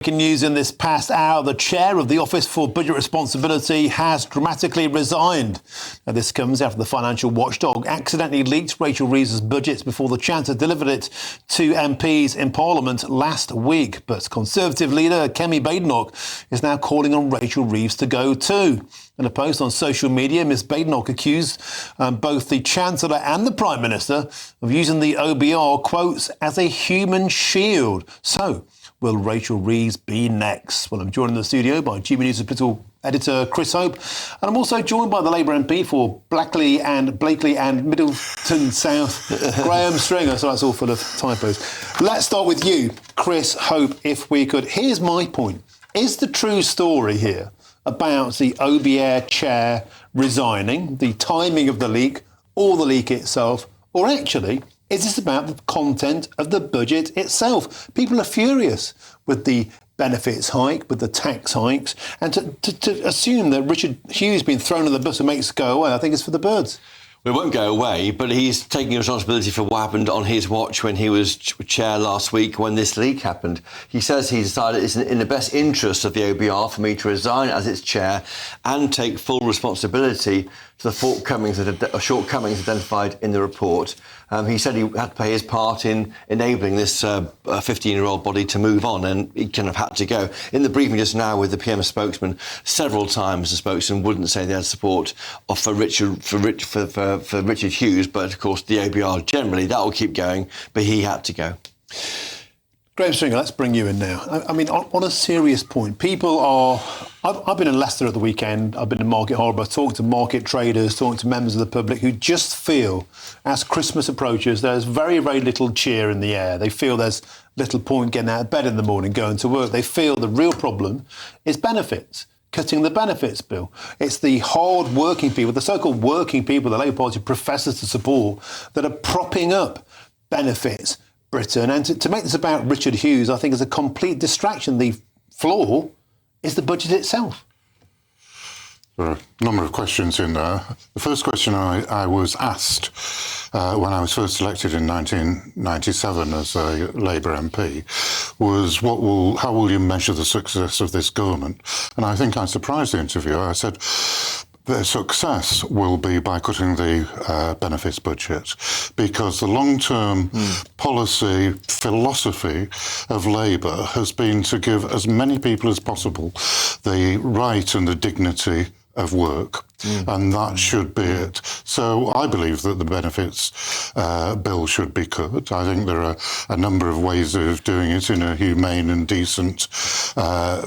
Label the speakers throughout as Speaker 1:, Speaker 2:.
Speaker 1: Breaking news in this past hour, the chair of the Office for Budget Responsibility has dramatically resigned. Now, this comes after the financial watchdog accidentally leaked Rachel Reeves' budget before the Chancellor delivered it to MPs in Parliament last week. But Conservative leader Kemi Badenoch is now calling on Rachel Reeves to go too. In a post on social media, Ms Badenoch accused both the Chancellor and the Prime Minister of using the OBR, quotes, as a human shield. So, will Rachel Reeves be next? Well, I'm joined in the studio by GBNews political editor Chris Hope, and I'm also joined by the Labour MP for Blackley and Middleton South, Graham Stringer. So that's all full of typos. Let's start with you, Chris Hope, if we could. Here's my point. Is the true story here about the OBR Chair resigning, the timing of the leak, or the leak itself, or actually, is this about the content of the budget itself? People are furious with the benefits hike, with the tax hikes, and to assume that Richard Hughes being thrown on the bus and makes it go away, I think is for the birds.
Speaker 2: Well, it won't go away, but he's taking responsibility for what happened on his watch when he was chair last week when this leak happened. He says he decided it's in the best interest of the OBR for me to resign as its chair and take full responsibility for the shortcomings identified in the report. He said he had to play his part in enabling this 15-year-old body to move on, and he kind of had to go. In the briefing just now with the PM spokesman, several times the spokesman wouldn't say they had support for Richard Hughes, but of course the OBR generally, that will keep going, but he had to go.
Speaker 1: Graham Stringer, let's bring you in now. I mean, on a serious point, people are... I've been in Leicester at the weekend, I've been in Market Harbour, talked to market traders, talking to members of the public who just feel, as Christmas approaches, there's very, very little cheer in the air. They feel there's little point getting out of bed in the morning, going to work. They feel the real problem is benefits. Cutting the benefits bill. It's the hard working people, the so-called working people the Labour Party professes to support, that are propping up benefits Britain. And to make this about Richard Hughes, I think is a complete distraction. The flaw is the budget itself.
Speaker 3: There are a number of questions in there. The first question I was asked when I was first elected in 1997 as a Labour MP was, how will you measure the success of this government? And I think I surprised the interviewer. I said, the success will be by cutting the benefits budget, because the long-term policy philosophy of Labour has been to give as many people as possible the right and the dignity of work. And that should be it. So I believe that the benefits bill should be cut. I think there are a number of ways of doing it in a humane and decent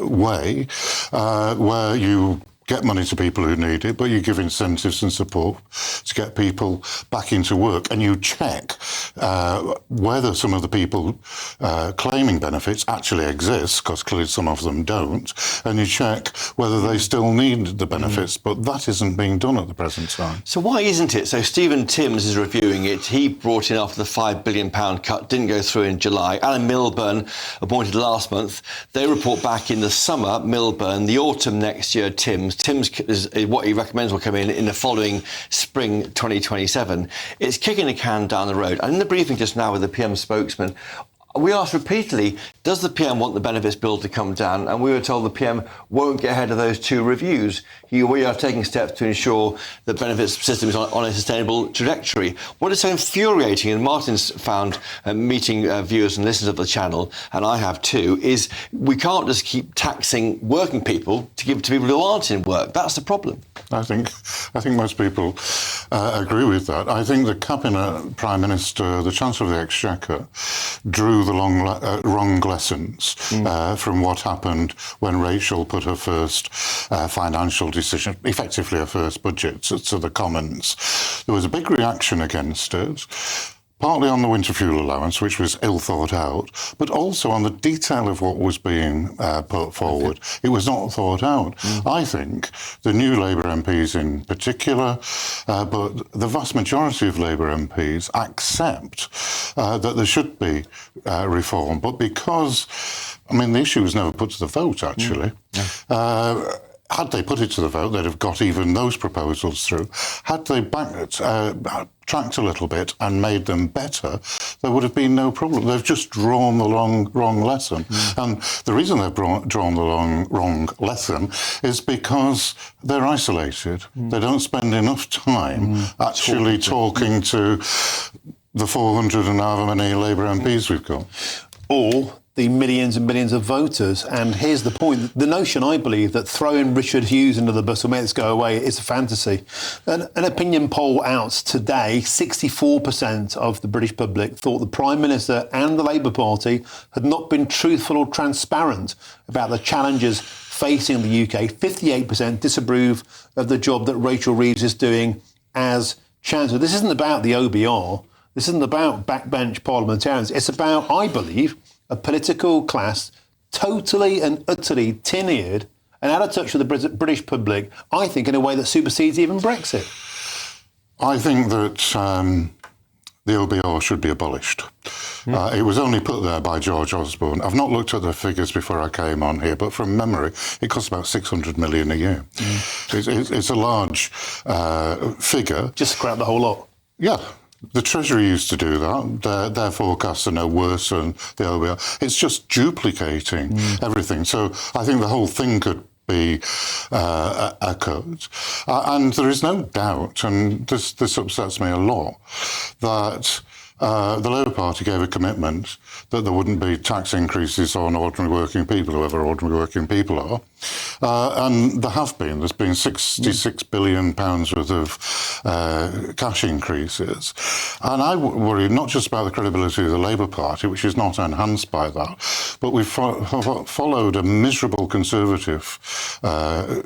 Speaker 3: way, where you get money to people who need it, but you give incentives and support to get people back into work, and you check whether some of the people claiming benefits actually exist, because clearly some of them don't, and you check whether they still need the benefits, but that isn't being done at the present time.
Speaker 2: So why isn't it? So Stephen Timms is reviewing it. He brought in after the £5 billion cut, didn't go through in July. Alan Milburn, appointed last month. They report back in the summer, Milburn, the autumn next year, Timms. Timms is what he recommends will come in the following spring 2027. It's kicking the can down the road. And in the briefing just now with the PM spokesman, we asked repeatedly, does the PM want the benefits bill to come down? And we were told the PM won't get ahead of those two reviews. We are taking steps to ensure the benefits system is on a sustainable trajectory. What is so infuriating, and Martin's found meeting viewers and listeners of the channel, and I have too, is we can't just keep taxing working people to give to people who aren't in work. That's the problem.
Speaker 3: I think most people agree with that. I think the Cabinet Prime Minister, the Chancellor of the Exchequer, drew the wrong lessons from what happened when Rachel put her first financial decision, effectively her first budget, to the Commons. There was a big reaction against it, partly on the winter fuel allowance, which was ill thought out, but also on the detail of what was being put forward. It was not thought out. I think the new Labour MPs in particular, but the vast majority of Labour MPs accept that there should be reform. But because, I mean, the issue was never put to the vote, actually. Had they put it to the vote, they'd have got even those proposals through. Had they tracked a little bit and made them better, there would have been no problem. They've just drawn the wrong lesson. And the reason they've drawn the wrong lesson is because they're isolated. They don't spend enough time actually talking to the 400 and however many Labour MPs we've got.
Speaker 1: Or the millions and millions of voters. And here's the point. The notion, I believe, that throwing Richard Hughes into the bus will make this go away is a fantasy. An opinion poll out today, 64% of the British public thought the Prime Minister and the Labour Party had not been truthful or transparent about the challenges facing the UK. 58% disapprove of the job that Rachel Reeves is doing as Chancellor. This isn't about the OBR. This isn't about backbench parliamentarians. It's about, I believe, a political class totally and utterly tin-eared and out of touch with the British public, I think, in a way that supersedes even Brexit.
Speaker 3: I think that the OBR should be abolished. It was only put there by George Osborne. I've not looked at the figures before I came on here, but from memory, it costs about 600 million a year. It's a large figure.
Speaker 1: Just scrap the whole lot.
Speaker 3: Yeah. The Treasury used to do that. Their forecasts are no worse than the OBR. It's just duplicating everything. So I think the whole thing could be echoed. And there is no doubt, and this upsets me a lot, that the Labour Party gave a commitment that there wouldn't be tax increases on ordinary working people, whoever ordinary working people are. And there have been. There's been £66 billion worth of cash increases. And I worry not just about the credibility of the Labour Party, which is not enhanced by that, but we've followed a miserable Conservative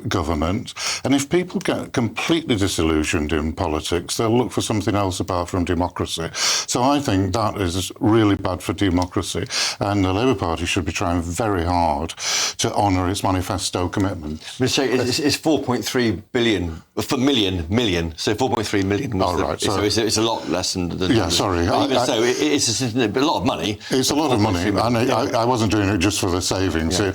Speaker 3: government. And if people get completely disillusioned in politics, they'll look for something else apart from democracy. So I think that is really bad for democracy. And the Labour Party should be trying very hard to honour its manifesto commitment.
Speaker 2: It's 4.3 billion for million. So 4.3 million.
Speaker 3: Right.
Speaker 2: So it's a lot less than.
Speaker 3: Yeah, sorry.
Speaker 2: Even so, it's a lot of money.
Speaker 3: It's a lot of money, and I wasn't doing it just for the savings.
Speaker 2: Yeah.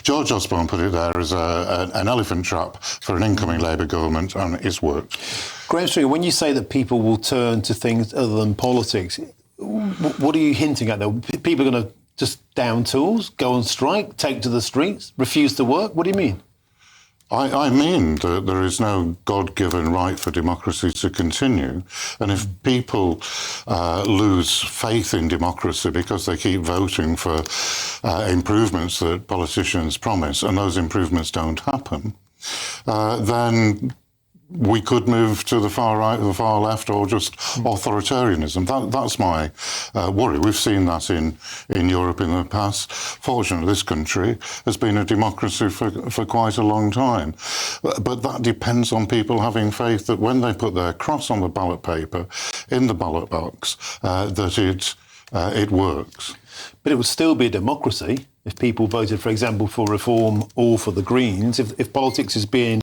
Speaker 3: George Osborne put it there as an elephant trap for an incoming Labour government, and it's worked.
Speaker 1: Graham Stringer, when you say that people will turn to things other than politics, what are you hinting at, though? People are going to just down tools, go on strike, take to the streets, refuse to work? What do you mean?
Speaker 3: I mean that there is no God-given right for democracy to continue. And if people lose faith in democracy because they keep voting for improvements that politicians promise and those improvements don't happen, then we could move to the far right or the far left, or just authoritarianism. That's my worry. We've seen that in Europe in the past. Fortunately, this country has been a democracy for quite a long time. But that depends on people having faith that when they put their cross on the ballot paper, in the ballot box, that it works.
Speaker 1: But it would still be a democracy if people voted, for example, for Reform or for the Greens. If politics is being,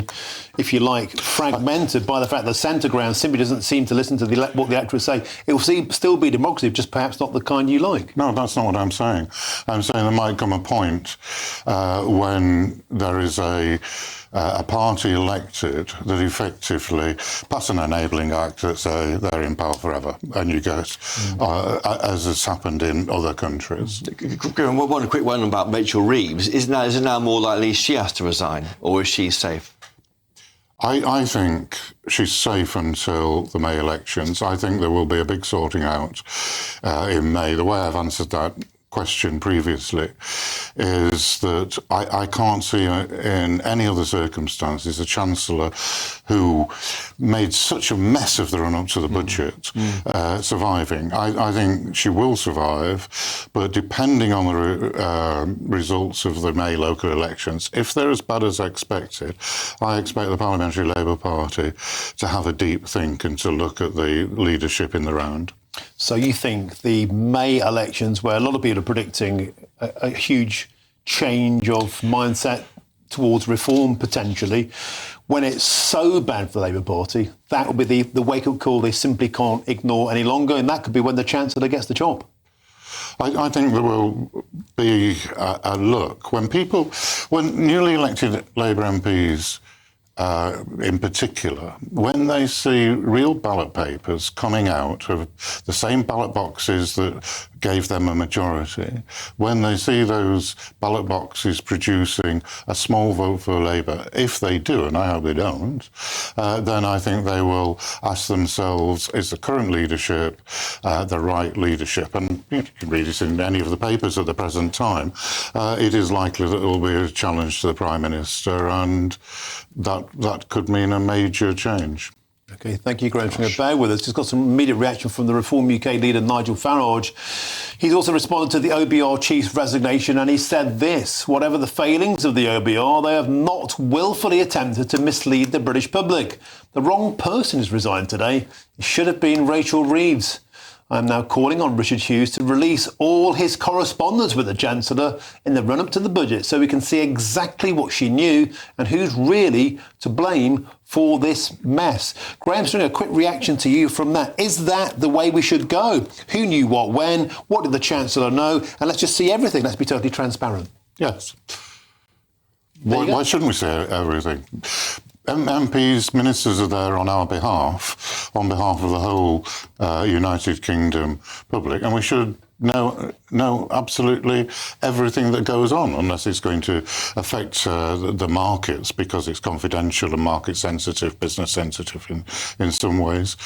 Speaker 1: if you like, fragmented by the fact that centre ground simply doesn't seem to listen to what the electorate say, it will still be democracy, just perhaps not the kind you like.
Speaker 3: No, that's not what I'm saying. I'm saying there might come a point when there is a party elected that effectively pass an enabling act that say they're in power forever, and you get, as has happened in other countries.
Speaker 2: One quick one about Rachel Reeves. Is it now more likely she has to resign, or is she safe?
Speaker 3: I think she's safe until the May elections. I think there will be a big sorting out in May. The way I've answered that question previously is that I can't see in any other circumstances a Chancellor who made such a mess of the run-up to the budget surviving. I think she will survive, but depending on the results of the May local elections, if they're as bad as expected, I expect the Parliamentary Labour Party to have a deep think and to look at the leadership in the round.
Speaker 1: So you think the May elections, where a lot of people are predicting a huge change of mindset towards reform potentially, when it's so bad for the Labour Party, that will be the wake-up call they simply can't ignore any longer, and that could be when the Chancellor gets the job?
Speaker 3: I think there will be a look when newly elected Labour MPs in particular, when they see real ballot papers coming out of the same ballot boxes that gave them a majority, when they see those ballot boxes producing a small vote for Labour, if they do, and I hope they don't, then I think they will ask themselves, is the current leadership the right leadership? And you can read it in any of the papers at the present time. It is likely that there will be a challenge to the Prime Minister, and that could mean a major change.
Speaker 1: OK, thank you, Graham. Bear with us. Just got some immediate reaction from the Reform UK leader, Nigel Farage. He's also responded to the OBR chief's resignation, and he said this: whatever the failings of the OBR, they have not willfully attempted to mislead the British public. The wrong person has resigned today. It should have been Rachel Reeves. I am now calling on Richard Hughes to release all his correspondence with the Chancellor in the run-up to the budget so we can see exactly what she knew and who's really to blame for this mess. Graham, a quick reaction to you from that. Is that the way we should go? Who knew what when? What did the Chancellor know? And let's just see everything. Let's be totally transparent.
Speaker 3: Yes. Why shouldn't we say everything? MPs, ministers are there on our behalf, on behalf of the whole United Kingdom public, and we should know absolutely everything that goes on, unless it's going to affect the markets because it's confidential and market sensitive, business sensitive in some ways.